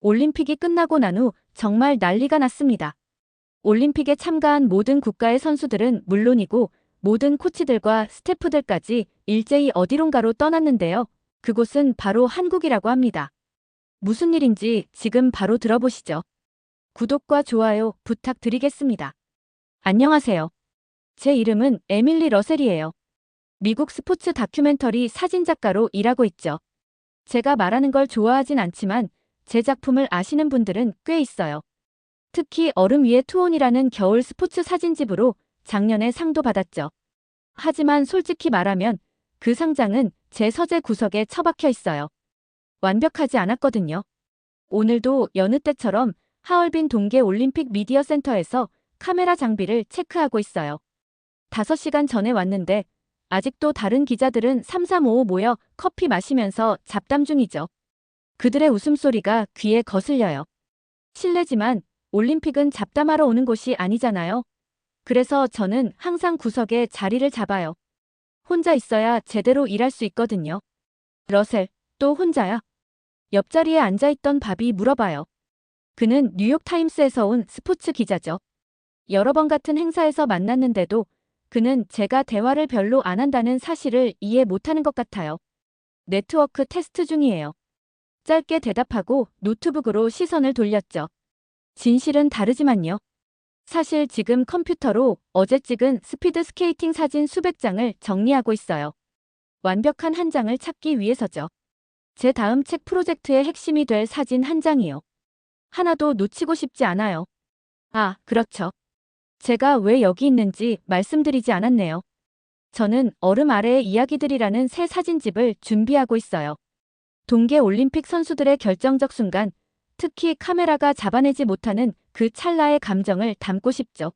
올림픽이 끝나고 난 후 정말 난리가 났습니다. 올림픽에 참가한 모든 국가의 선수들은 물론이고 모든 코치들과 스태프들까지 일제히 어디론가로 떠났는데요. 그곳은 바로 한국이라고 합니다. 무슨 일인지 지금 바로 들어보시죠. 구독과 좋아요 부탁드리겠습니다. 안녕하세요. 제 이름은 에밀리 러셀이에요. 미국 스포츠 다큐멘터리 사진작가로 일하고 있죠. 제가 말하는 걸 좋아하진 않지만 제 작품을 아시는 분들은 꽤 있어요. 특히 얼음 위의 투혼이라는 겨울 스포츠 사진집으로 작년에 상도 받았죠. 하지만 솔직히 말하면 그 상장은 제 서재 구석에 처박혀 있어요. 완벽하지 않았거든요. 오늘도 여느 때처럼 하얼빈 동계 올림픽 미디어 센터에서 카메라 장비를 체크하고 있어요. 5시간 전에 왔는데 아직도 다른 기자들은 3355 모여 커피 마시면서 잡담 중이죠. 그들의 웃음소리가 귀에 거슬려요. 실례지만 올림픽은 잡담하러 오는 곳이 아니잖아요. 그래서 저는 항상 구석에 자리를 잡아요. 혼자 있어야 제대로 일할 수 있거든요. 러셀, 또 혼자야? 옆자리에 앉아있던 밥이 물어봐요. 그는 뉴욕타임스에서 온 스포츠 기자죠. 여러 번 같은 행사에서 만났는데도 그는 제가 대화를 별로 안 한다는 사실을 이해 못하는 것 같아요. 네트워크 테스트 중이에요. 짧게 대답하고 노트북으로 시선을 돌렸죠. 진실은 다르지만요. 사실 지금 컴퓨터로 어제 찍은 스피드 스케이팅 사진 수백 장을 정리하고 있어요. 완벽한 한 장을 찾기 위해서죠. 제 다음 책 프로젝트의 핵심이 될 사진 한 장이요. 하나도 놓치고 싶지 않아요. 아, 그렇죠. 제가 왜 여기 있는지 말씀드리지 않았네요. 저는 얼음 아래의 이야기들이라는 새 사진집을 준비하고 있어요. 동계 올림픽 선수들의 결정적 순간, 특히 카메라가 잡아내지 못하는 그 찰나의 감정을 담고 싶죠.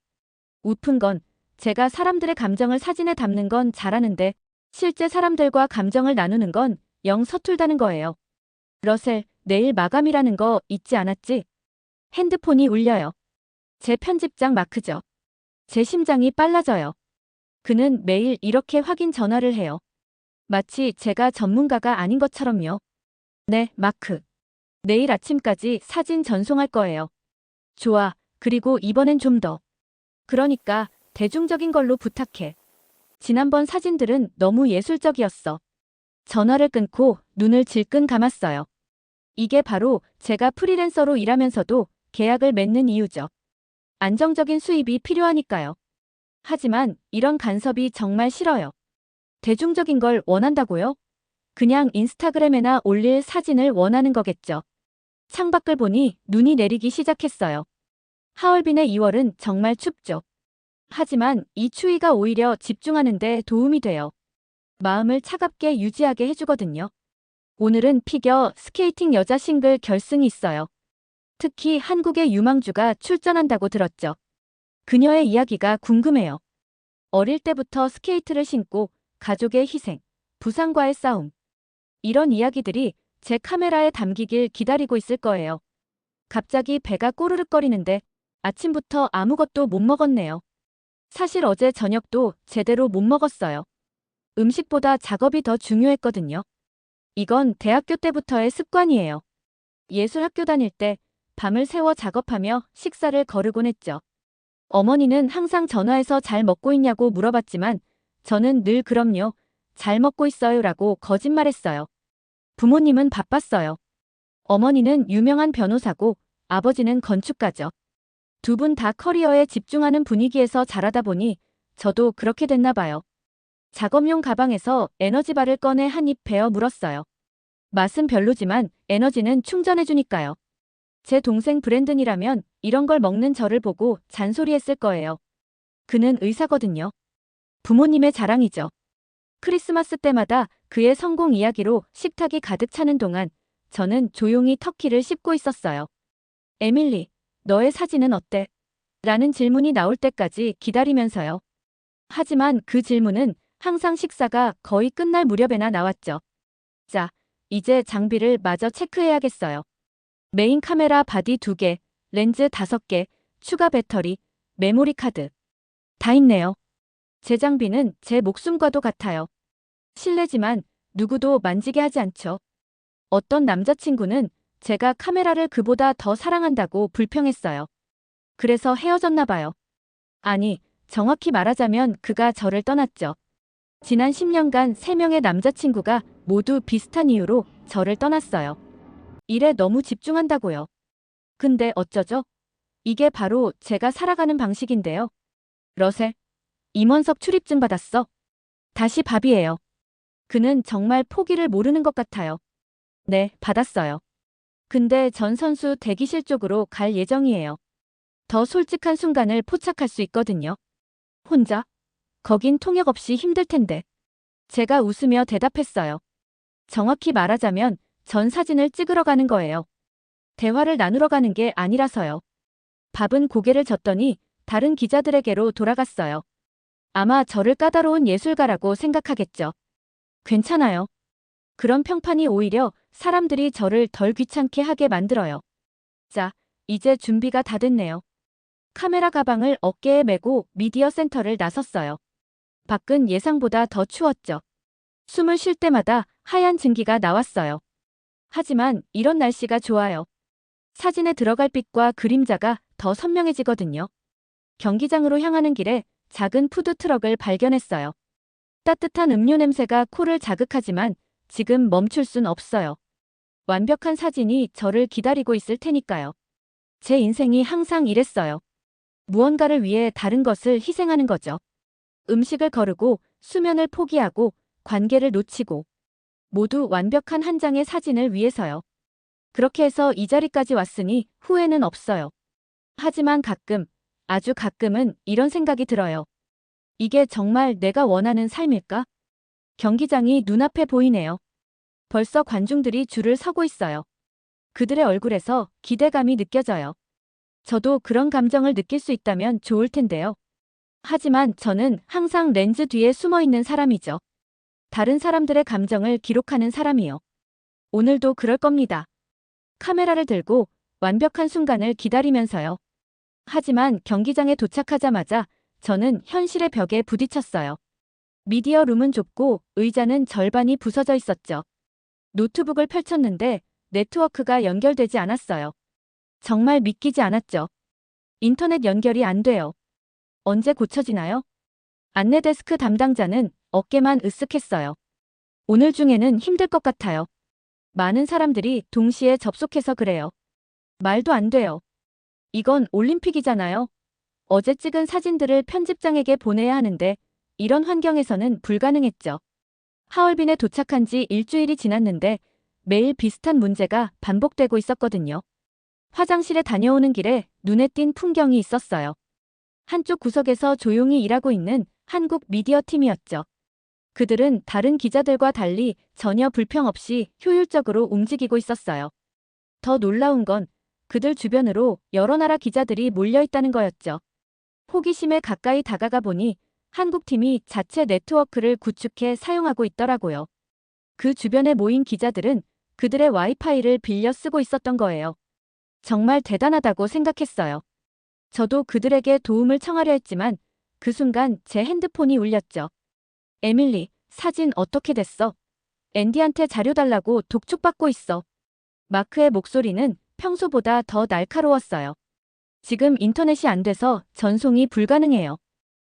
웃픈 건 제가 사람들의 감정을 사진에 담는 건 잘하는데 실제 사람들과 감정을 나누는 건 영 서툴다는 거예요. 러셀, 내일 마감이라는 거 잊지 않았지? 핸드폰이 울려요. 제 편집장 마크죠. 제 심장이 빨라져요. 그는 매일 이렇게 확인 전화를 해요. 마치 제가 전문가가 아닌 것처럼요. 네, 마크. 내일 아침까지 사진 전송할 거예요. 좋아. 그리고 이번엔 좀 더. 그러니까 대중적인 걸로 부탁해. 지난번 사진들은 너무 예술적이었어. 전화를 끊고 눈을 질끈 감았어요. 이게 바로 제가 프리랜서로 일하면서도 계약을 맺는 이유죠. 안정적인 수입이 필요하니까요. 하지만 이런 간섭이 정말 싫어요. 대중적인 걸 원한다고요? 그냥 인스타그램에나 올릴 사진을 원하는 거겠죠. 창밖을 보니 눈이 내리기 시작했어요. 하얼빈의 2월은 정말 춥죠. 하지만 이 추위가 오히려 집중하는 데 도움이 돼요. 마음을 차갑게 유지하게 해주거든요. 오늘은 피겨 스케이팅 여자 싱글 결승이 있어요. 특히 한국의 유망주가 출전한다고 들었죠. 그녀의 이야기가 궁금해요. 어릴 때부터 스케이트를 신고 가족의 희생, 부상과의 싸움. 이런 이야기들이 제 카메라에 담기길 기다리고 있을 거예요. 갑자기 배가 꼬르륵거리는데 아침부터 아무것도 못 먹었네요. 사실 어제 저녁도 제대로 못 먹었어요. 음식보다 작업이 더 중요했거든요. 이건 대학교 때부터의 습관이에요. 예술학교 다닐 때 밤을 새워 작업하며 식사를 거르곤 했죠. 어머니는 항상 전화해서 잘 먹고 있냐고 물어봤지만 저는 늘 그럼요, 잘 먹고 있어요라고 거짓말했어요. 부모님은 바빴어요. 어머니는 유명한 변호사고 아버지는 건축가죠. 두 분 다 커리어에 집중하는 분위기에서 자라다 보니 저도 그렇게 됐나 봐요. 작업용 가방에서 에너지바를 꺼내 한 입 베어 물었어요. 맛은 별로지만 에너지는 충전해주니까요. 제 동생 브랜든이라면 이런 걸 먹는 저를 보고 잔소리했을 거예요. 그는 의사거든요. 부모님의 자랑이죠. 크리스마스 때마다 그의 성공 이야기로 식탁이 가득 차는 동안 저는 조용히 터키를 씹고 있었어요. 에밀리, 너의 사진은 어때? 라는 질문이 나올 때까지 기다리면서요. 하지만 그 질문은 항상 식사가 거의 끝날 무렵에나 나왔죠. 자, 이제 장비를 마저 체크해야겠어요. 메인 카메라 바디 2개, 렌즈 5개, 추가 배터리, 메모리 카드. 다 있네요. 제 장비는 제 목숨과도 같아요. 실례지만 누구도 만지게 하지 않죠. 어떤 남자친구는 제가 카메라를 그보다 더 사랑한다고 불평했어요. 그래서 헤어졌나 봐요. 아니, 정확히 말하자면 그가 저를 떠났죠. 지난 10년간 3명의 남자친구가 모두 비슷한 이유로 저를 떠났어요. 일에 너무 집중한다고요. 근데 어쩌죠? 이게 바로 제가 살아가는 방식인데요. 러셀, 임원석 출입증 받았어. 다시 밥이에요. 그는 정말 포기를 모르는 것 같아요. 네, 받았어요. 근데 전 선수 대기실 쪽으로 갈 예정이에요. 더 솔직한 순간을 포착할 수 있거든요. 혼자? 거긴 통역 없이 힘들 텐데. 제가 웃으며 대답했어요. 정확히 말하자면 전 사진을 찍으러 가는 거예요. 대화를 나누러 가는 게 아니라서요. 밥은 고개를 젓더니 다른 기자들에게로 돌아갔어요. 아마 저를 까다로운 예술가라고 생각하겠죠. 괜찮아요. 그런 평판이 오히려 사람들이 저를 덜 귀찮게 하게 만들어요. 자, 이제 준비가 다 됐네요. 카메라 가방을 어깨에 메고 미디어 센터를 나섰어요. 밖은 예상보다 더 추웠죠. 숨을 쉴 때마다 하얀 증기가 나왔어요. 하지만 이런 날씨가 좋아요. 사진에 들어갈 빛과 그림자가 더 선명해지거든요. 경기장으로 향하는 길에 작은 푸드트럭을 발견했어요. 따뜻한 음료 냄새가 코를 자극하지만 지금 멈출 순 없어요. 완벽한 사진이 저를 기다리고 있을 테니까요. 제 인생이 항상 이랬어요. 무언가를 위해 다른 것을 희생하는 거죠. 음식을 거르고 수면을 포기하고 관계를 놓치고 모두 완벽한 한 장의 사진을 위해서요. 그렇게 해서 이 자리까지 왔으니 후회는 없어요. 하지만 가끔, 아주 가끔은 이런 생각이 들어요. 이게 정말 내가 원하는 삶일까? 경기장이 눈앞에 보이네요. 벌써 관중들이 줄을 서고 있어요. 그들의 얼굴에서 기대감이 느껴져요. 저도 그런 감정을 느낄 수 있다면 좋을 텐데요. 하지만 저는 항상 렌즈 뒤에 숨어 있는 사람이죠. 다른 사람들의 감정을 기록하는 사람이요. 오늘도 그럴 겁니다. 카메라를 들고 완벽한 순간을 기다리면서요. 하지만 경기장에 도착하자마자 저는 현실의 벽에 부딪혔어요. 미디어 룸은 좁고 의자는 절반이 부서져 있었죠. 노트북을 펼쳤는데 네트워크가 연결되지 않았어요. 정말 믿기지 않았죠. 인터넷 연결이 안 돼요. 언제 고쳐지나요? 안내 데스크 담당자는 어깨만 으쓱했어요. 오늘 중에는 힘들 것 같아요. 많은 사람들이 동시에 접속해서 그래요. 말도 안 돼요. 이건 올림픽이잖아요. 어제 찍은 사진들을 편집장에게 보내야 하는데 이런 환경에서는 불가능했죠. 하얼빈에 도착한 지 일주일이 지났는데 매일 비슷한 문제가 반복되고 있었거든요. 화장실에 다녀오는 길에 눈에 띈 풍경이 있었어요. 한쪽 구석에서 조용히 일하고 있는 한국 미디어 팀이었죠. 그들은 다른 기자들과 달리 전혀 불평 없이 효율적으로 움직이고 있었어요. 더 놀라운 건 그들 주변으로 여러 나라 기자들이 몰려 있다는 거였죠. 호기심에 가까이 다가가 보니 한국팀이 자체 네트워크를 구축해 사용하고 있더라고요. 그 주변에 모인 기자들은 그들의 와이파이를 빌려 쓰고 있었던 거예요. 정말 대단하다고 생각했어요. 저도 그들에게 도움을 청하려 했지만 그 순간 제 핸드폰이 울렸죠. 에밀리, 사진 어떻게 됐어? 앤디한테 자료 달라고 독촉받고 있어. 마크의 목소리는 평소보다 더 날카로웠어요. 지금 인터넷이 안 돼서 전송이 불가능해요.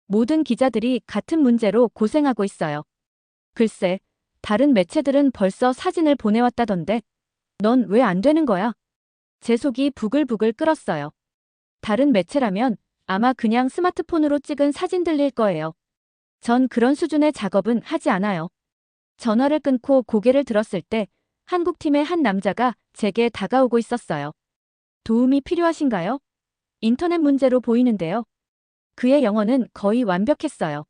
모든 기자들이 같은 문제로 고생하고 있어요. 글쎄, 다른 매체들은 벌써 사진을 보내왔다던데 넌 왜 안 되는 거야? 제 속이 부글부글 끓었어요. 다른 매체라면 아마 그냥 스마트폰으로 찍은 사진들일 거예요. 전 그런 수준의 작업은 하지 않아요. 전화를 끊고 고개를 들었을 때 한국팀의 한 남자가 제게 다가오고 있었어요. 도움이 필요하신가요? 인터넷 문제로 보이는데요. 그의 영어는 거의 완벽했어요.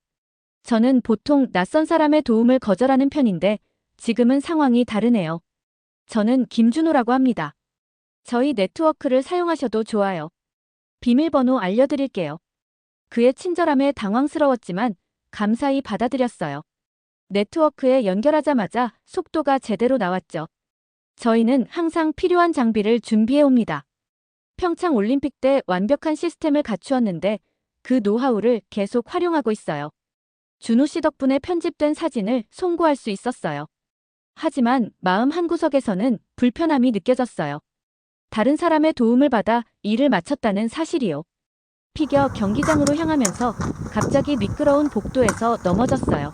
저는 보통 낯선 사람의 도움을 거절하는 편인데 지금은 상황이 다르네요. 저는 김준호라고 합니다. 저희 네트워크를 사용하셔도 좋아요. 비밀번호 알려드릴게요. 그의 친절함에 당황스러웠지만 감사히 받아들였어요. 네트워크에 연결하자마자 속도가 제대로 나왔죠. 저희는 항상 필요한 장비를 준비해 옵니다. 평창 올림픽 때 완벽한 시스템을 갖추었는데 그 노하우를 계속 활용하고 있어요. 준호 씨 덕분에 편집된 사진을 송고할 수 있었어요. 하지만 마음 한구석에서는 불편함이 느껴졌어요. 다른 사람의 도움을 받아 일을 마쳤다는 사실이요. 피겨 경기장으로 향하면서 갑자기 미끄러운 복도에서 넘어졌어요.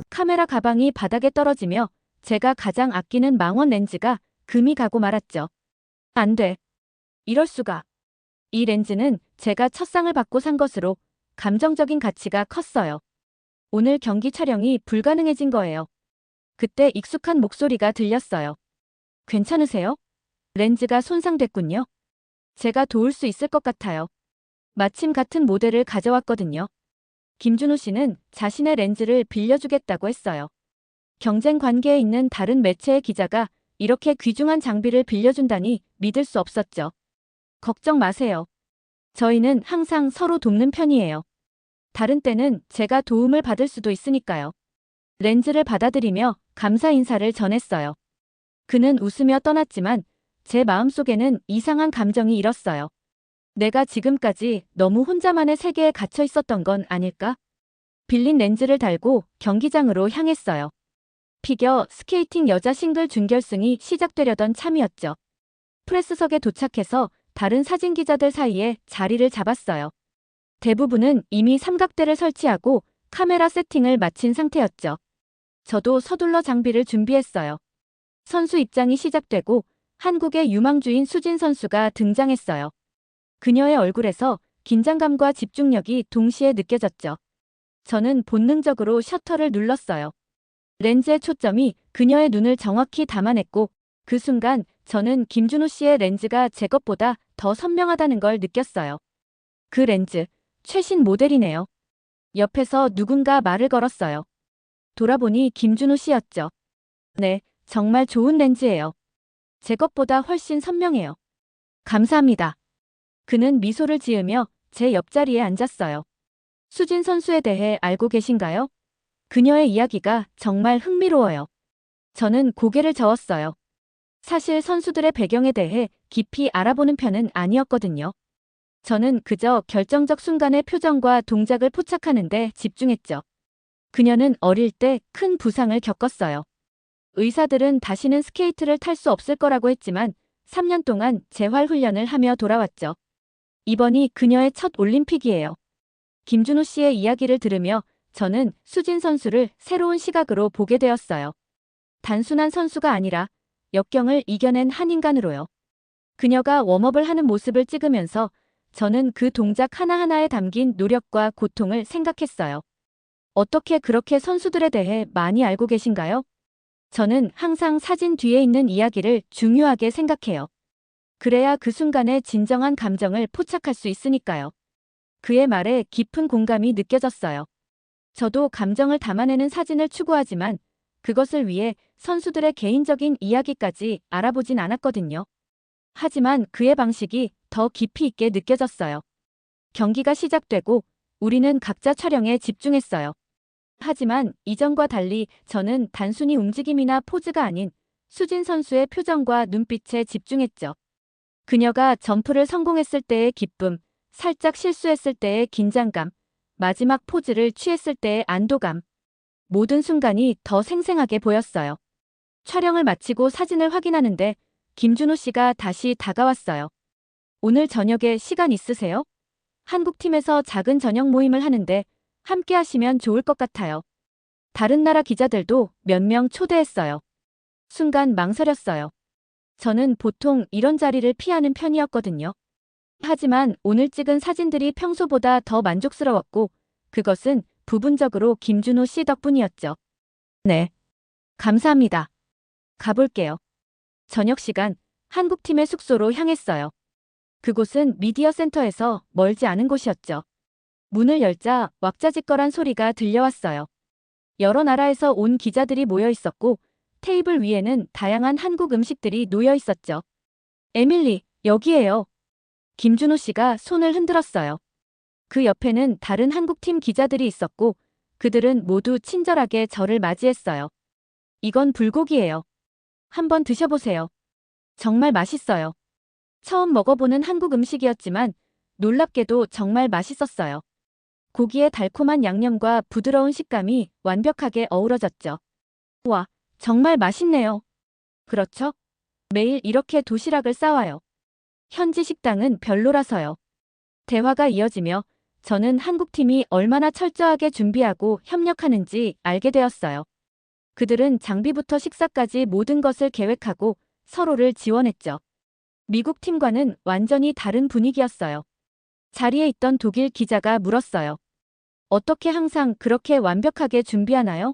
카메라 가방이 바닥에 떨어지며 제가 가장 아끼는 망원 렌즈가 금이 가고 말았죠. 안 돼. 이럴 수가. 이 렌즈는 제가 첫 상을 받고 산 것으로 감정적인 가치가 컸어요. 오늘 경기 촬영이 불가능해진 거예요. 그때 익숙한 목소리가 들렸어요. 괜찮으세요? 렌즈가 손상됐군요. 제가 도울 수 있을 것 같아요. 마침 같은 모델을 가져왔거든요. 김준호 씨는 자신의 렌즈를 빌려주겠다고 했어요. 경쟁 관계에 있는 다른 매체의 기자가 이렇게 귀중한 장비를 빌려준다니 믿을 수 없었죠. 걱정 마세요. 저희는 항상 서로 돕는 편이에요. 다른 때는 제가 도움을 받을 수도 있으니까요. 렌즈를 받아들이며 감사 인사를 전했어요. 그는 웃으며 떠났지만 제 마음속에는 이상한 감정이 일었어요. 내가 지금까지 너무 혼자만의 세계에 갇혀 있었던 건 아닐까? 빌린 렌즈를 달고 경기장으로 향했어요. 피겨 스케이팅 여자 싱글 준결승이 시작되려던 참이었죠. 프레스석에 도착해서 다른 사진 기자들 사이에 자리를 잡았어요. 대부분은 이미 삼각대를 설치하고 카메라 세팅을 마친 상태였죠. 저도 서둘러 장비를 준비했어요. 선수 입장이 시작되고 한국의 유망주인 수진 선수가 등장했어요. 그녀의 얼굴에서 긴장감과 집중력이 동시에 느껴졌죠. 저는 본능적으로 셔터를 눌렀어요. 렌즈의 초점이 그녀의 눈을 정확히 담아냈고 그 순간 저는 김준호 씨의 렌즈가 제 것보다 더 선명하다는 걸 느꼈어요. 그 렌즈, 최신 모델이네요. 옆에서 누군가 말을 걸었어요. 돌아보니 김준호 씨였죠. 네, 정말 좋은 렌즈예요. 제 것보다 훨씬 선명해요. 감사합니다. 그는 미소를 지으며 제 옆자리에 앉았어요. 수진 선수에 대해 알고 계신가요? 그녀의 이야기가 정말 흥미로워요. 저는 고개를 저었어요. 사실 선수들의 배경에 대해 깊이 알아보는 편은 아니었거든요. 저는 그저 결정적 순간의 표정과 동작을 포착하는 데 집중했죠. 그녀는 어릴 때 큰 부상을 겪었어요. 의사들은 다시는 스케이트를 탈 수 없을 거라고 했지만 3년 동안 재활 훈련을 하며 돌아왔죠. 이번이 그녀의 첫 올림픽이에요. 김준호 씨의 이야기를 들으며 저는 수진 선수를 새로운 시각으로 보게 되었어요. 단순한 선수가 아니라 역경을 이겨낸 한 인간으로요. 그녀가 웜업을 하는 모습을 찍으면서 저는 그 동작 하나하나에 담긴 노력과 고통을 생각했어요. 어떻게 그렇게 선수들에 대해 많이 알고 계신가요? 저는 항상 사진 뒤에 있는 이야기를 중요하게 생각해요. 그래야 그 순간의 진정한 감정을 포착할 수 있으니까요. 그의 말에 깊은 공감이 느껴졌어요. 저도 감정을 담아내는 사진을 추구하지만 그것을 위해 선수들의 개인적인 이야기까지 알아보진 않았거든요. 하지만 그의 방식이 더 깊이 있게 느껴졌어요. 경기가 시작되고 우리는 각자 촬영에 집중했어요. 하지만 이전과 달리 저는 단순히 움직임이나 포즈가 아닌 수진 선수의 표정과 눈빛에 집중했죠. 그녀가 점프를 성공했을 때의 기쁨, 살짝 실수했을 때의 긴장감, 마지막 포즈를 취했을 때의 안도감. 모든 순간이 더 생생하게 보였어요. 촬영을 마치고 사진을 확인하는데 김준호 씨가 다시 다가왔어요. 오늘 저녁에 시간 있으세요? 한국팀에서 작은 저녁 모임을 하는데 함께 하시면 좋을 것 같아요. 다른 나라 기자들도 몇 명 초대했어요. 순간 망설였어요. 저는 보통 이런 자리를 피하는 편이었거든요. 하지만 오늘 찍은 사진들이 평소보다 더 만족스러웠고 그것은 부분적으로 김준호 씨 덕분이었죠. 네. 감사합니다. 가볼게요. 저녁 시간 한국팀의 숙소로 향했어요. 그곳은 미디어 센터에서 멀지 않은 곳이었죠. 문을 열자 왁자지껄한 소리가 들려왔어요. 여러 나라에서 온 기자들이 모여 있었고 테이블 위에는 다양한 한국 음식들이 놓여 있었죠. 에밀리, 여기에요. 김준호 씨가 손을 흔들었어요. 그 옆에는 다른 한국팀 기자들이 있었고 그들은 모두 친절하게 저를 맞이했어요. 이건 불고기예요. 한번 드셔보세요. 정말 맛있어요. 처음 먹어보는 한국 음식이었지만 놀랍게도 정말 맛있었어요. 고기의 달콤한 양념과 부드러운 식감이 완벽하게 어우러졌죠. 와, 정말 맛있네요. 그렇죠? 매일 이렇게 도시락을 싸와요. 현지 식당은 별로라서요. 대화가 이어지며 저는 한국팀이 얼마나 철저하게 준비하고 협력하는지 알게 되었어요. 그들은 장비부터 식사까지 모든 것을 계획하고 서로를 지원했죠. 미국 팀과는 완전히 다른 분위기였어요. 자리에 있던 독일 기자가 물었어요. 어떻게 항상 그렇게 완벽하게 준비하나요?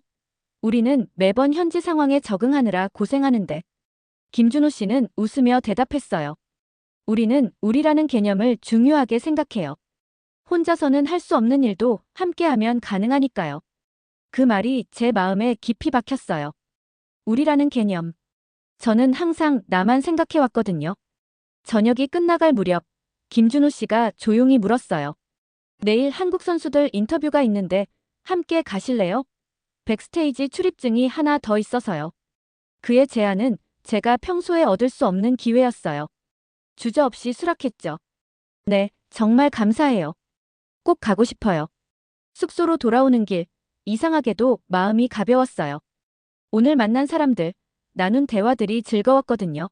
우리는 매번 현지 상황에 적응하느라 고생하는데. 김준호 씨는 웃으며 대답했어요. 우리는 우리라는 개념을 중요하게 생각해요. 혼자서는 할 수 없는 일도 함께하면 가능하니까요. 그 말이 제 마음에 깊이 박혔어요. 우리라는 개념. 저는 항상 나만 생각해왔거든요. 저녁이 끝나갈 무렵 김준호 씨가 조용히 물었어요. 내일 한국 선수들 인터뷰가 있는데 함께 가실래요? 백스테이지 출입증이 하나 더 있어서요. 그의 제안은 제가 평소에 얻을 수 없는 기회였어요. 주저없이 수락했죠. 네, 정말 감사해요. 꼭 가고 싶어요. 숙소로 돌아오는 길, 이상하게도 마음이 가벼웠어요. 오늘 만난 사람들, 나눈 대화들이 즐거웠거든요.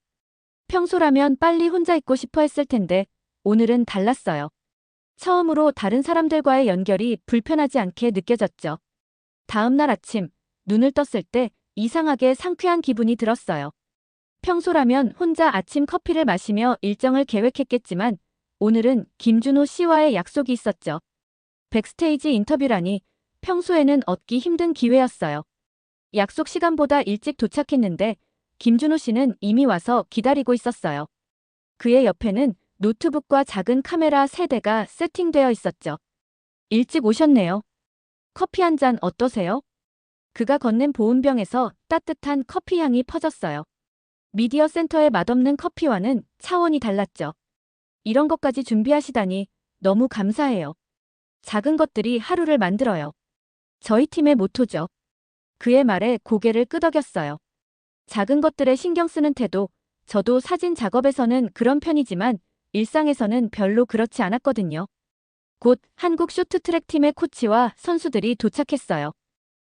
평소라면 빨리 혼자 있고 싶어 했을 텐데 오늘은 달랐어요. 처음으로 다른 사람들과의 연결이 불편하지 않게 느껴졌죠. 다음 날 아침, 눈을 떴을 때 이상하게 상쾌한 기분이 들었어요. 평소라면 혼자 아침 커피를 마시며 일정을 계획했겠지만 오늘은 김준호 씨와의 약속이 있었죠. 백스테이지 인터뷰라니 평소에는 얻기 힘든 기회였어요. 약속 시간보다 일찍 도착했는데 김준호 씨는 이미 와서 기다리고 있었어요. 그의 옆에는 노트북과 작은 카메라 3대가 세팅되어 있었죠. 일찍 오셨네요. 커피 한 잔 어떠세요? 그가 건넨 보온병에서 따뜻한 커피 향이 퍼졌어요. 미디어 센터의 맛없는 커피와는 차원이 달랐죠. 이런 것까지 준비하시다니 너무 감사해요. 작은 것들이 하루를 만들어요. 저희 팀의 모토죠. 그의 말에 고개를 끄덕였어요. 작은 것들에 신경 쓰는 태도, 저도 사진 작업에서는 그런 편이지만 일상에서는 별로 그렇지 않았거든요. 곧 한국 쇼트트랙 팀의 코치와 선수들이 도착했어요.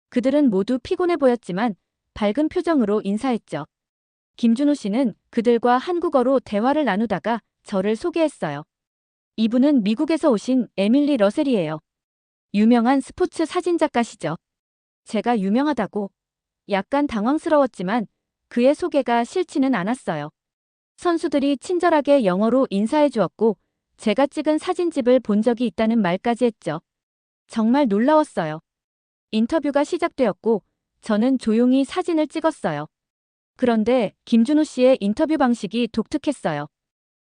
그들은 모두 피곤해 보였지만 밝은 표정으로 인사했죠. 김준호 씨는 그들과 한국어로 대화를 나누다가 저를 소개했어요. 이분은 미국에서 오신 에밀리 러셀이에요. 유명한 스포츠 사진작가시죠. 제가 유명하다고 약간 당황스러웠지만 그의 소개가 싫지는 않았어요. 선수들이 친절하게 영어로 인사해 주었고 제가 찍은 사진집을 본 적이 있다는 말까지 했죠. 정말 놀라웠어요. 인터뷰가 시작되었고 저는 조용히 사진을 찍었어요. 그런데 김준호 씨의 인터뷰 방식이 독특했어요.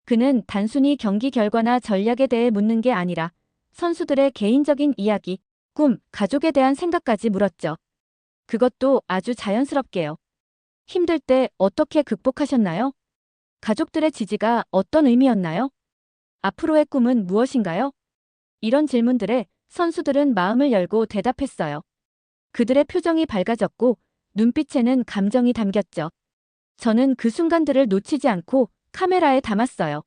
그는 단순히 경기 결과나 전략에 대해 묻는 게 아니라 선수들의 개인적인 이야기, 꿈, 가족에 대한 생각까지 물었죠. 그것도 아주 자연스럽게요. 힘들 때 어떻게 극복하셨나요? 가족들의 지지가 어떤 의미였나요? 앞으로의 꿈은 무엇인가요? 이런 질문들에 선수들은 마음을 열고 대답했어요. 그들의 표정이 밝아졌고 눈빛에는 감정이 담겼죠. 저는 그 순간들을 놓치지 않고 카메라에 담았어요.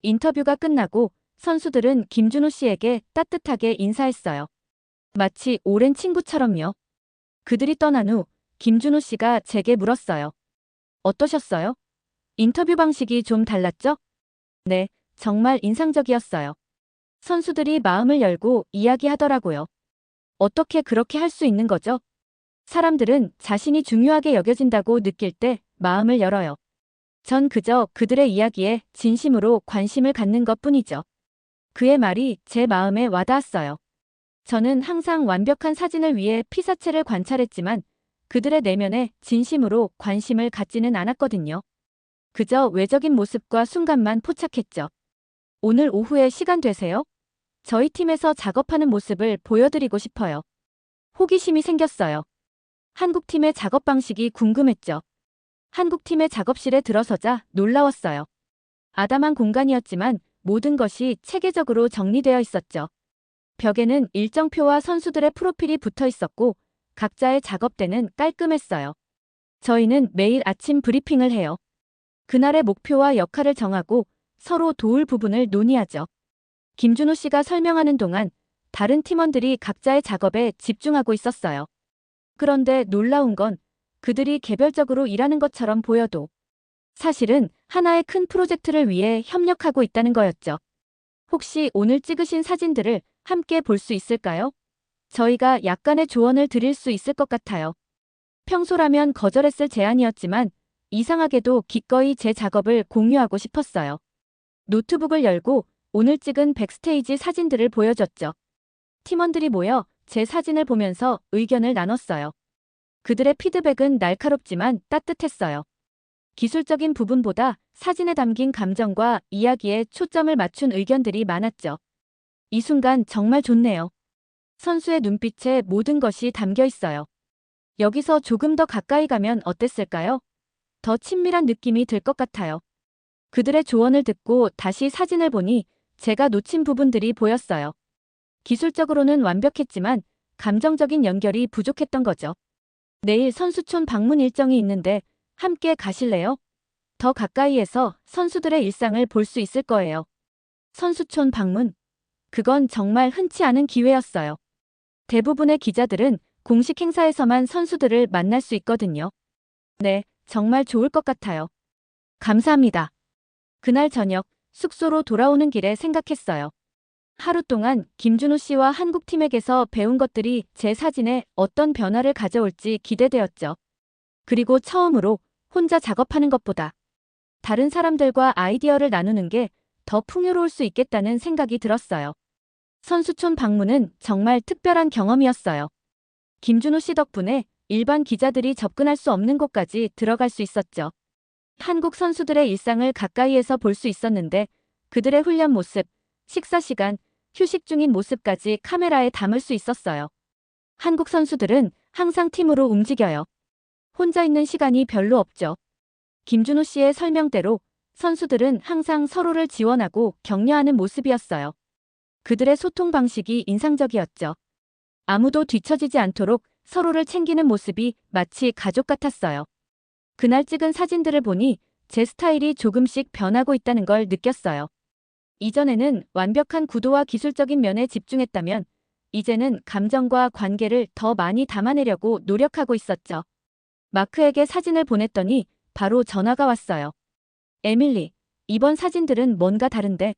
인터뷰가 끝나고 선수들은 김준호 씨에게 따뜻하게 인사했어요. 마치 오랜 친구처럼요. 그들이 떠난 후 김준호 씨가 제게 물었어요. 어떠셨어요? 인터뷰 방식이 좀 달랐죠? 네, 정말 인상적이었어요. 선수들이 마음을 열고 이야기하더라고요. 어떻게 그렇게 할 수 있는 거죠? 사람들은 자신이 중요하게 여겨진다고 느낄 때 마음을 열어요. 전 그저 그들의 이야기에 진심으로 관심을 갖는 것뿐이죠. 그의 말이 제 마음에 와닿았어요. 저는 항상 완벽한 사진을 위해 피사체를 관찰했지만 그들의 내면에 진심으로 관심을 갖지는 않았거든요. 그저 외적인 모습과 순간만 포착했죠. 오늘 오후에 시간 되세요? 저희 팀에서 작업하는 모습을 보여드리고 싶어요. 호기심이 생겼어요. 한국팀의 작업 방식이 궁금했죠. 한국팀의 작업실에 들어서자 놀라웠어요. 아담한 공간이었지만 모든 것이 체계적으로 정리되어 있었죠. 벽에는 일정표와 선수들의 프로필이 붙어 있었고 각자의 작업대는 깔끔했어요. 저희는 매일 아침 브리핑을 해요. 그날의 목표와 역할을 정하고 서로 도울 부분을 논의하죠. 김준호 씨가 설명하는 동안 다른 팀원들이 각자의 작업에 집중하고 있었어요. 그런데 놀라운 건 그들이 개별적으로 일하는 것처럼 보여도 사실은 하나의 큰 프로젝트를 위해 협력하고 있다는 거였죠. 혹시 오늘 찍으신 사진들을 함께 볼 수 있을까요? 저희가 약간의 조언을 드릴 수 있을 것 같아요. 평소라면 거절했을 제안이었지만 이상하게도 기꺼이 제 작업을 공유하고 싶었어요. 노트북을 열고 오늘 찍은 백스테이지 사진들을 보여줬죠. 팀원들이 모여 제 사진을 보면서 의견을 나눴어요. 그들의 피드백은 날카롭지만 따뜻했어요. 기술적인 부분보다 사진에 담긴 감정과 이야기에 초점을 맞춘 의견들이 많았죠. 이 순간 정말 좋네요. 선수의 눈빛에 모든 것이 담겨 있어요. 여기서 조금 더 가까이 가면 어땠을까요? 더 친밀한 느낌이 들 것 같아요. 그들의 조언을 듣고 다시 사진을 보니 제가 놓친 부분들이 보였어요. 기술적으로는 완벽했지만 감정적인 연결이 부족했던 거죠. 내일 선수촌 방문 일정이 있는데 함께 가실래요? 더 가까이에서 선수들의 일상을 볼 수 있을 거예요. 선수촌 방문. 그건 정말 흔치 않은 기회였어요. 대부분의 기자들은 공식 행사에서만 선수들을 만날 수 있거든요. 네, 정말 좋을 것 같아요. 감사합니다. 그날 저녁 숙소로 돌아오는 길에 생각했어요. 하루 동안 김준호 씨와 한국팀에게서 배운 것들이 제 사진에 어떤 변화를 가져올지 기대되었죠. 그리고 처음으로 혼자 작업하는 것보다 다른 사람들과 아이디어를 나누는 게 더 풍요로울 수 있겠다는 생각이 들었어요. 선수촌 방문은 정말 특별한 경험이었어요. 김준호 씨 덕분에 일반 기자들이 접근할 수 없는 곳까지 들어갈 수 있었죠. 한국 선수들의 일상을 가까이에서 볼 수 있었는데 그들의 훈련 모습, 식사 시간, 휴식 중인 모습까지 카메라에 담을 수 있었어요. 한국 선수들은 항상 팀으로 움직여요. 혼자 있는 시간이 별로 없죠. 김준호 씨의 설명대로 선수들은 항상 서로를 지원하고 격려하는 모습이었어요. 그들의 소통 방식이 인상적이었죠. 아무도 뒤처지지 않도록 서로를 챙기는 모습이 마치 가족 같았어요. 그날 찍은 사진들을 보니 제 스타일이 조금씩 변하고 있다는 걸 느꼈어요. 이전에는 완벽한 구도와 기술적인 면에 집중했다면 이제는 감정과 관계를 더 많이 담아내려고 노력하고 있었죠. 마크에게 사진을 보냈더니 바로 전화가 왔어요. 에밀리, 이번 사진들은 뭔가 다른데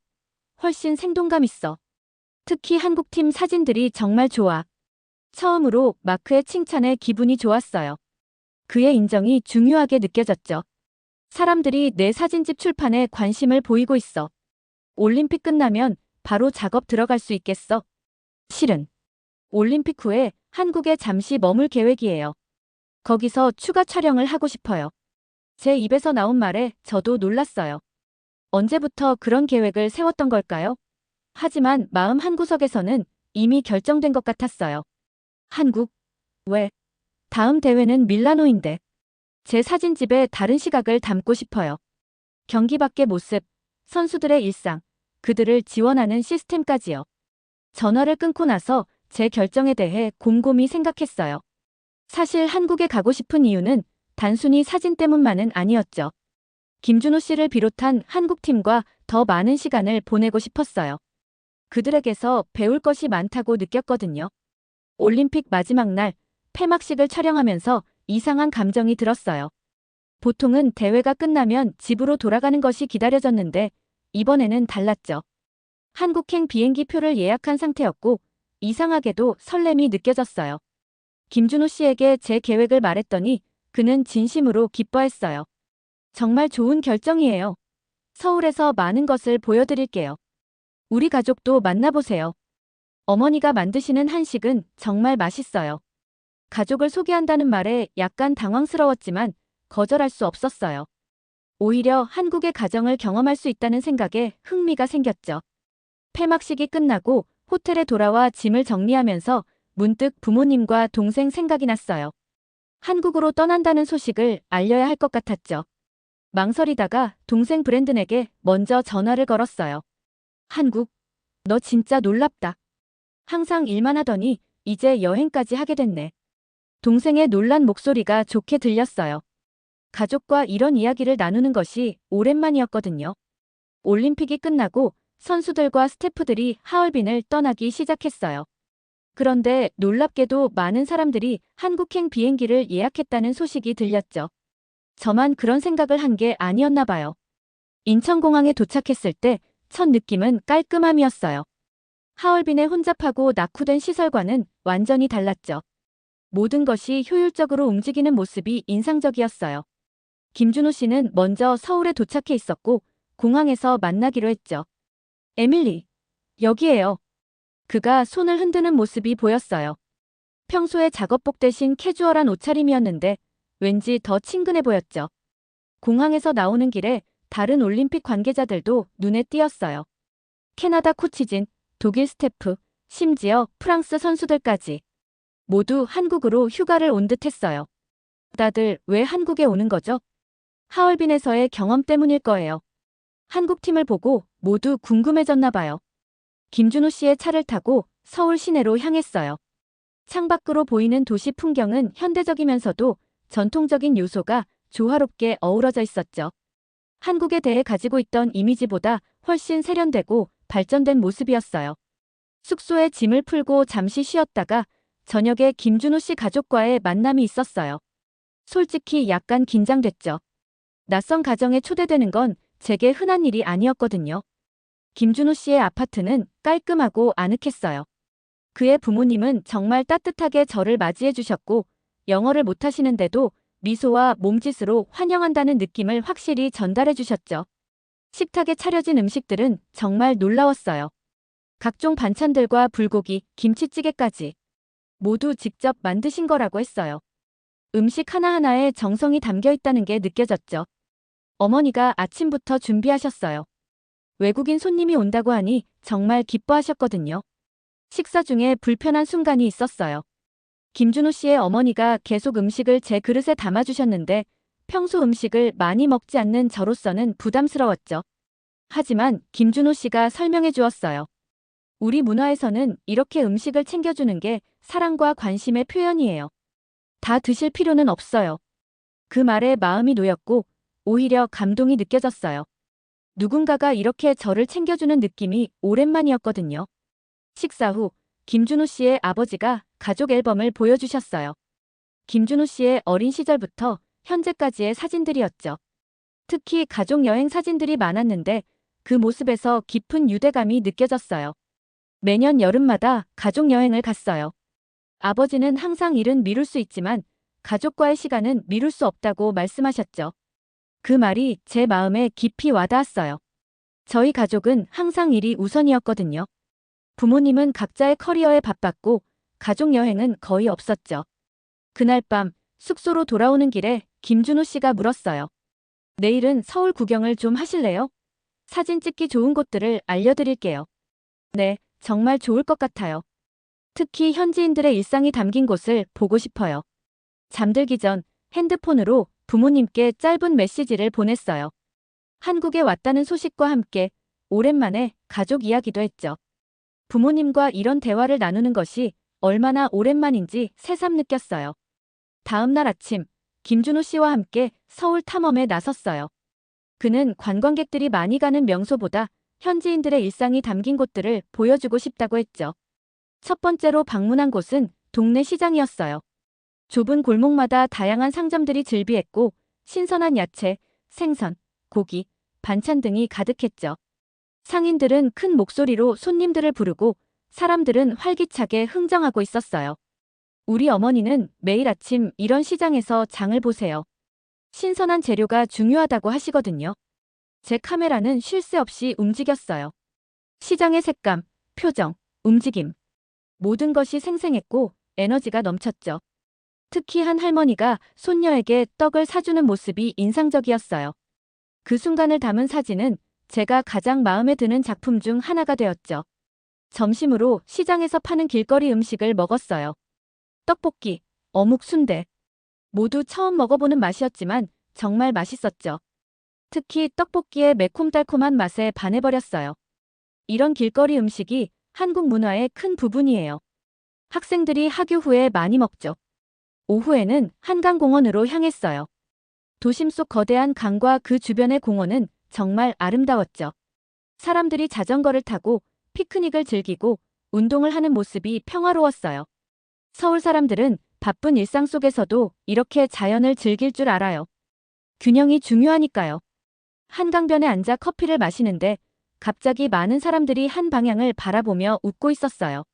훨씬 생동감 있어. 특히 한국팀 사진들이 정말 좋아. 처음으로 마크의 칭찬에 기분이 좋았어요. 그의 인정이 중요하게 느껴졌죠. 사람들이 내 사진집 출판에 관심을 보이고 있어. 올림픽 끝나면 바로 작업 들어갈 수 있겠어? 실은 올림픽 후에 한국에 잠시 머물 계획이에요. 거기서 추가 촬영을 하고 싶어요. 제 입에서 나온 말에 저도 놀랐어요. 언제부터 그런 계획을 세웠던 걸까요? 하지만 마음 한구석에서는 이미 결정된 것 같았어요. 한국? 왜? 다음 대회는 밀라노인데. 제 사진집에 다른 시각을 담고 싶어요. 경기 밖의 모습, 선수들의 일상, 그들을 지원하는 시스템까지요. 전화를 끊고 나서 제 결정에 대해 곰곰이 생각했어요. 사실 한국에 가고 싶은 이유는 단순히 사진 때문만은 아니었죠. 김준호 씨를 비롯한 한국팀과 더 많은 시간을 보내고 싶었어요. 그들에게서 배울 것이 많다고 느꼈거든요. 올림픽 마지막 날 폐막식을 촬영하면서 이상한 감정이 들었어요. 보통은 대회가 끝나면 집으로 돌아가는 것이 기다려졌는데 이번에는 달랐죠. 한국행 비행기 표를 예약한 상태였고 이상하게도 설렘이 느껴졌어요. 김준호 씨에게 제 계획을 말했더니 그는 진심으로 기뻐했어요. 정말 좋은 결정이에요. 서울에서 많은 것을 보여드릴게요. 우리 가족도 만나보세요. 어머니가 만드시는 한식은 정말 맛있어요. 가족을 소개한다는 말에 약간 당황스러웠지만 거절할 수 없었어요. 오히려 한국의 가정을 경험할 수 있다는 생각에 흥미가 생겼죠. 폐막식이 끝나고 호텔에 돌아와 짐을 정리하면서 문득 부모님과 동생 생각이 났어요. 한국으로 떠난다는 소식을 알려야 할 것 같았죠. 망설이다가 동생 브랜든에게 먼저 전화를 걸었어요. 한국, 너 진짜 놀랍다. 항상 일만 하더니 이제 여행까지 하게 됐네. 동생의 놀란 목소리가 좋게 들렸어요. 가족과 이런 이야기를 나누는 것이 오랜만이었거든요. 올림픽이 끝나고 선수들과 스태프들이 하얼빈을 떠나기 시작했어요. 그런데 놀랍게도 많은 사람들이 한국행 비행기를 예약했다는 소식이 들렸죠. 저만 그런 생각을 한 게 아니었나 봐요. 인천공항에 도착했을 때 첫 느낌은 깔끔함이었어요. 하얼빈의 혼잡하고 낙후된 시설과는 완전히 달랐죠. 모든 것이 효율적으로 움직이는 모습이 인상적이었어요. 김준호 씨는 먼저 서울에 도착해 있었고 공항에서 만나기로 했죠. 에밀리, 여기에요. 그가 손을 흔드는 모습이 보였어요. 평소의 작업복 대신 캐주얼한 옷차림이었는데 왠지 더 친근해 보였죠. 공항에서 나오는 길에 다른 올림픽 관계자들도 눈에 띄었어요. 캐나다 코치진, 독일 스태프, 심지어 프랑스 선수들까지 모두 한국으로 휴가를 온 듯했어요. 다들 왜 한국에 오는 거죠? 하얼빈에서의 경험 때문일 거예요. 한국팀을 보고 모두 궁금해졌나 봐요. 김준호 씨의 차를 타고 서울 시내로 향했어요. 창밖으로 보이는 도시 풍경은 현대적이면서도 전통적인 요소가 조화롭게 어우러져 있었죠. 한국에 대해 가지고 있던 이미지보다 훨씬 세련되고 발전된 모습이었어요. 숙소에 짐을 풀고 잠시 쉬었다가 저녁에 김준호 씨 가족과의 만남이 있었어요. 솔직히 약간 긴장됐죠. 낯선 가정에 초대되는 건 제게 흔한 일이 아니었거든요. 김준호 씨의 아파트는 깔끔하고 아늑했어요. 그의 부모님은 정말 따뜻하게 저를 맞이해 주셨고 영어를 못하시는데도 미소와 몸짓으로 환영한다는 느낌을 확실히 전달해 주셨죠. 식탁에 차려진 음식들은 정말 놀라웠어요. 각종 반찬들과 불고기, 김치찌개까지 모두 직접 만드신 거라고 했어요. 음식 하나하나에 정성이 담겨 있다는 게 느껴졌죠. 어머니가 아침부터 준비하셨어요. 외국인 손님이 온다고 하니 정말 기뻐하셨거든요. 식사 중에 불편한 순간이 있었어요. 김준호 씨의 어머니가 계속 음식을 제 그릇에 담아주셨는데 평소 음식을 많이 먹지 않는 저로서는 부담스러웠죠. 하지만 김준호 씨가 설명해 주었어요. 우리 문화에서는 이렇게 음식을 챙겨주는 게 사랑과 관심의 표현이에요. 다 드실 필요는 없어요. 그 말에 마음이 놓였고 오히려 감동이 느껴졌어요. 누군가가 이렇게 저를 챙겨주는 느낌이 오랜만이었거든요. 식사 후 김준호 씨의 아버지가 가족 앨범을 보여주셨어요. 김준호 씨의 어린 시절부터 현재까지의 사진들이었죠. 특히 가족 여행 사진들이 많았는데 그 모습에서 깊은 유대감이 느껴졌어요. 매년 여름마다 가족 여행을 갔어요. 아버지는 항상 일은 미룰 수 있지만 가족과의 시간은 미룰 수 없다고 말씀하셨죠. 그 말이 제 마음에 깊이 와닿았어요. 저희 가족은 항상 일이 우선이었거든요. 부모님은 각자의 커리어에 바빴고 가족 여행은 거의 없었죠. 그날 밤 숙소로 돌아오는 길에 김준호 씨가 물었어요. 내일은 서울 구경을 좀 하실래요? 사진 찍기 좋은 곳들을 알려드릴게요. 네, 정말 좋을 것 같아요. 특히 현지인들의 일상이 담긴 곳을 보고 싶어요. 잠들기 전 핸드폰으로 부모님께 짧은 메시지를 보냈어요. 한국에 왔다는 소식과 함께 오랜만에 가족 이야기도 했죠. 부모님과 이런 대화를 나누는 것이 얼마나 오랜만인지 새삼 느꼈어요. 다음 날 아침, 김준호 씨와 함께 서울 탐험에 나섰어요. 그는 관광객들이 많이 가는 명소보다 현지인들의 일상이 담긴 곳들을 보여주고 싶다고 했죠. 첫 번째로 방문한 곳은 동네 시장이었어요. 좁은 골목마다 다양한 상점들이 즐비했고 신선한 야채, 생선, 고기, 반찬 등이 가득했죠. 상인들은 큰 목소리로 손님들을 부르고 사람들은 활기차게 흥정하고 있었어요. 우리 어머니는 매일 아침 이런 시장에서 장을 보세요. 신선한 재료가 중요하다고 하시거든요. 제 카메라는 쉴 새 없이 움직였어요. 시장의 색감, 표정, 움직임. 모든 것이 생생했고 에너지가 넘쳤죠. 특히 한 할머니가 손녀에게 떡을 사주는 모습이 인상적이었어요. 그 순간을 담은 사진은 제가 가장 마음에 드는 작품 중 하나가 되었죠. 점심으로 시장에서 파는 길거리 음식을 먹었어요. 떡볶이, 어묵 순대. 모두 처음 먹어보는 맛이었지만 정말 맛있었죠. 특히 떡볶이의 매콤달콤한 맛에 반해버렸어요. 이런 길거리 음식이 한국 문화의 큰 부분이에요. 학생들이 학교 후에 많이 먹죠. 오후에는 한강공원으로 향했어요. 도심 속 거대한 강과 그 주변의 공원은 정말 아름다웠죠. 사람들이 자전거를 타고 피크닉을 즐기고 운동을 하는 모습이 평화로웠어요. 서울 사람들은 바쁜 일상 속에서도 이렇게 자연을 즐길 줄 알아요. 균형이 중요하니까요. 한강변에 앉아 커피를 마시는데 갑자기 많은 사람들이 한 방향을 바라보며 웃고 있었어요.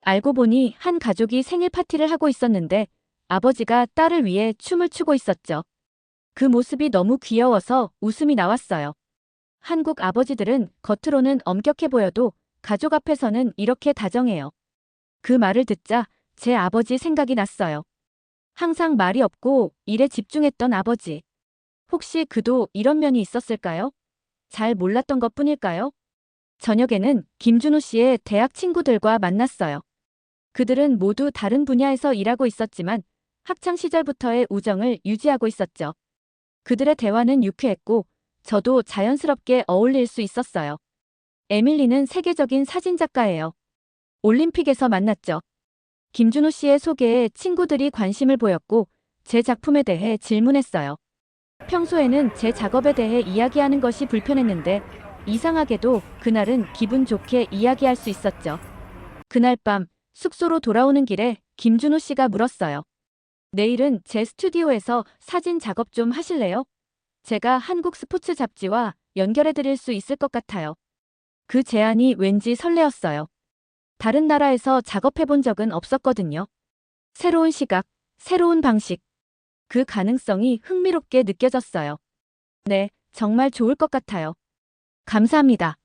알고 보니 한 가족이 생일 파티를 하고 있었는데 아버지가 딸을 위해 춤을 추고 있었죠. 그 모습이 너무 귀여워서 웃음이 나왔어요. 한국 아버지들은 겉으로는 엄격해 보여도 가족 앞에서는 이렇게 다정해요. 그 말을 듣자 제 아버지 생각이 났어요. 항상 말이 없고 일에 집중했던 아버지. 혹시 그도 이런 면이 있었을까요? 잘 몰랐던 것뿐일까요? 저녁에는 김준호 씨의 대학 친구들과 만났어요. 그들은 모두 다른 분야에서 일하고 있었지만 학창 시절부터의 우정을 유지하고 있었죠. 그들의 대화는 유쾌했고 저도 자연스럽게 어울릴 수 있었어요. 에밀리는 세계적인 사진작가예요. 올림픽에서 만났죠. 김준호 씨의 소개에 친구들이 관심을 보였고 제 작품에 대해 질문했어요. 평소에는 제 작업에 대해 이야기하는 것이 불편했는데 이상하게도 그날은 기분 좋게 이야기할 수 있었죠. 그날 밤 숙소로 돌아오는 길에 김준호 씨가 물었어요. 내일은 제 스튜디오에서 사진 작업 좀 하실래요? 제가 한국 스포츠 잡지와 연결해 드릴 수 있을 것 같아요. 그 제안이 왠지 설레었어요. 다른 나라에서 작업해 본 적은 없었거든요. 새로운 시각, 새로운 방식. 그 가능성이 흥미롭게 느껴졌어요. 네, 정말 좋을 것 같아요. 감사합니다.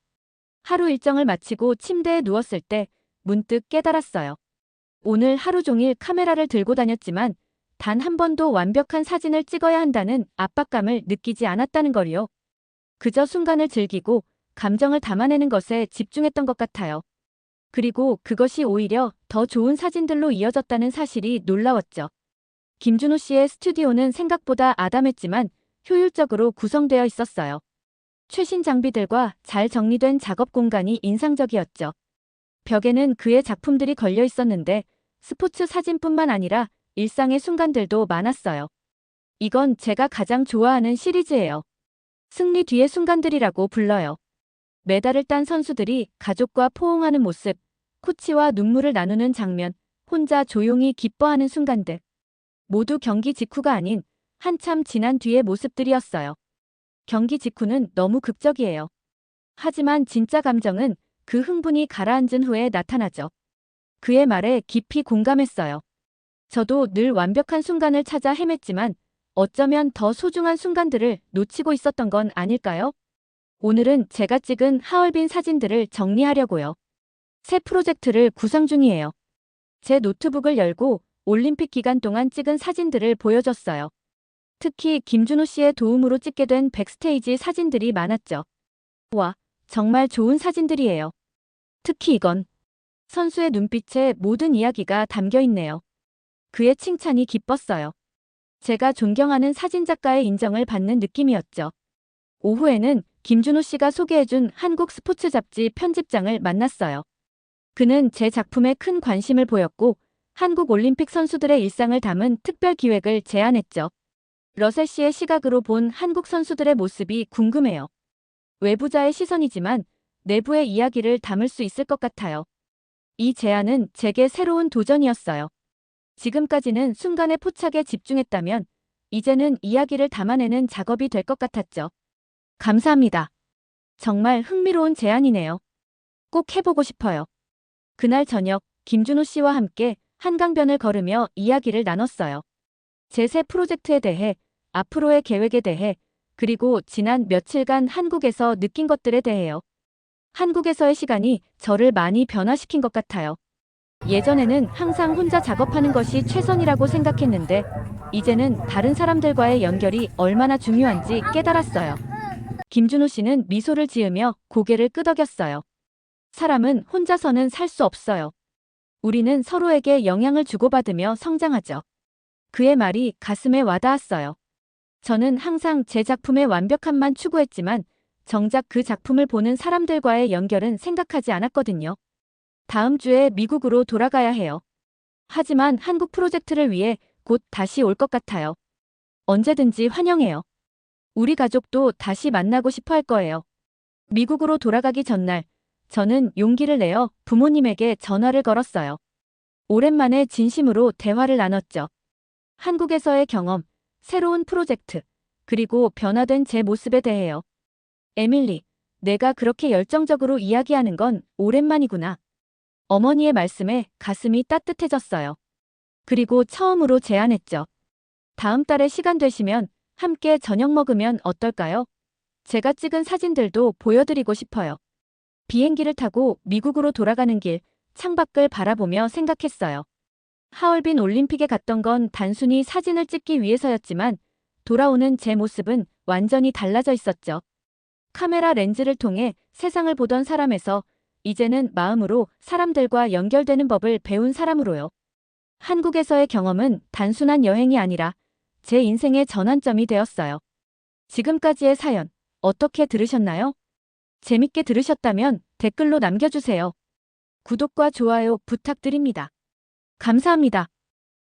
하루 일정을 마치고 침대에 누웠을 때 문득 깨달았어요. 오늘 하루 종일 카메라를 들고 다녔지만 단 한 번도 완벽한 사진을 찍어야 한다는 압박감을 느끼지 않았다는 걸요. 그저 순간을 즐기고 감정을 담아내는 것에 집중했던 것 같아요. 그리고 그것이 오히려 더 좋은 사진들로 이어졌다는 사실이 놀라웠죠. 김준호 씨의 스튜디오는 생각보다 아담했지만 효율적으로 구성되어 있었어요. 최신 장비들과 잘 정리된 작업 공간이 인상적이었죠. 벽에는 그의 작품들이 걸려 있었는데 스포츠 사진뿐만 아니라 일상의 순간들도 많았어요. 이건 제가 가장 좋아하는 시리즈예요. 승리 뒤의 순간들이라고 불러요. 메달을 딴 선수들이 가족과 포옹하는 모습, 코치와 눈물을 나누는 장면, 혼자 조용히 기뻐하는 순간들. 모두 경기 직후가 아닌 한참 지난 뒤의 모습들이었어요. 경기 직후는 너무 극적이에요. 하지만 진짜 감정은 그 흥분이 가라앉은 후에 나타나죠. 그의 말에 깊이 공감했어요. 저도 늘 완벽한 순간을 찾아 헤맸지만 어쩌면 더 소중한 순간들을 놓치고 있었던 건 아닐까요? 오늘은 제가 찍은 하얼빈 사진들을 정리하려고요. 새 프로젝트를 구상 중이에요. 제 노트북을 열고 올림픽 기간 동안 찍은 사진들을 보여줬어요. 특히 김준호 씨의 도움으로 찍게 된 백스테이지 사진들이 많았죠. 와, 정말 좋은 사진들이에요. 특히 이건 선수의 눈빛에 모든 이야기가 담겨 있네요. 그의 칭찬이 기뻤어요. 제가 존경하는 사진작가의 인정을 받는 느낌이었죠. 오후에는 김준호 씨가 소개해준 한국 스포츠 잡지 편집장을 만났어요. 그는 제 작품에 큰 관심을 보였고 한국 올림픽 선수들의 일상을 담은 특별 기획을 제안했죠. 러셀 씨의 시각으로 본 한국 선수들의 모습이 궁금해요. 외부자의 시선이지만 내부의 이야기를 담을 수 있을 것 같아요. 이 제안은 제게 새로운 도전이었어요. 지금까지는 순간의 포착에 집중했다면 이제는 이야기를 담아내는 작업이 될 것 같았죠. 감사합니다. 정말 흥미로운 제안이네요. 꼭 해보고 싶어요. 그날 저녁 김준호 씨와 함께 한강변을 걸으며 이야기를 나눴어요. 제 새 프로젝트에 대해, 앞으로의 계획에 대해, 그리고 지난 며칠간 한국에서 느낀 것들에 대해요. 한국에서의 시간이 저를 많이 변화시킨 것 같아요. 예전에는 항상 혼자 작업하는 것이 최선이라고 생각했는데 이제는 다른 사람들과의 연결이 얼마나 중요한지 깨달았어요. 김준호 씨는 미소를 지으며 고개를 끄덕였어요. 사람은 혼자서는 살 수 없어요. 우리는 서로에게 영향을 주고받으며 성장하죠. 그의 말이 가슴에 와닿았어요. 저는 항상 제 작품의 완벽함만 추구했지만 정작 그 작품을 보는 사람들과의 연결은 생각하지 않았거든요. 다음 주에 미국으로 돌아가야 해요. 하지만 한국 프로젝트를 위해 곧 다시 올 것 같아요. 언제든지 환영해요. 우리 가족도 다시 만나고 싶어 할 거예요. 미국으로 돌아가기 전날 저는 용기를 내어 부모님에게 전화를 걸었어요. 오랜만에 진심으로 대화를 나눴죠. 한국에서의 경험, 새로운 프로젝트, 그리고 변화된 제 모습에 대해요. 에밀리, 내가 그렇게 열정적으로 이야기하는 건 오랜만이구나. 어머니의 말씀에 가슴이 따뜻해졌어요. 그리고 처음으로 제안했죠. 다음 달에 시간 되시면 함께 저녁 먹으면 어떨까요? 제가 찍은 사진들도 보여드리고 싶어요. 비행기를 타고 미국으로 돌아가는 길, 창밖을 바라보며 생각했어요. 하얼빈 올림픽에 갔던 건 단순히 사진을 찍기 위해서였지만 돌아오는 제 모습은 완전히 달라져 있었죠. 카메라 렌즈를 통해 세상을 보던 사람에서 이제는 마음으로 사람들과 연결되는 법을 배운 사람으로요. 한국에서의 경험은 단순한 여행이 아니라 제 인생의 전환점이 되었어요. 지금까지의 사연 어떻게 들으셨나요? 재밌게 들으셨다면 댓글로 남겨주세요. 구독과 좋아요 부탁드립니다. 감사합니다.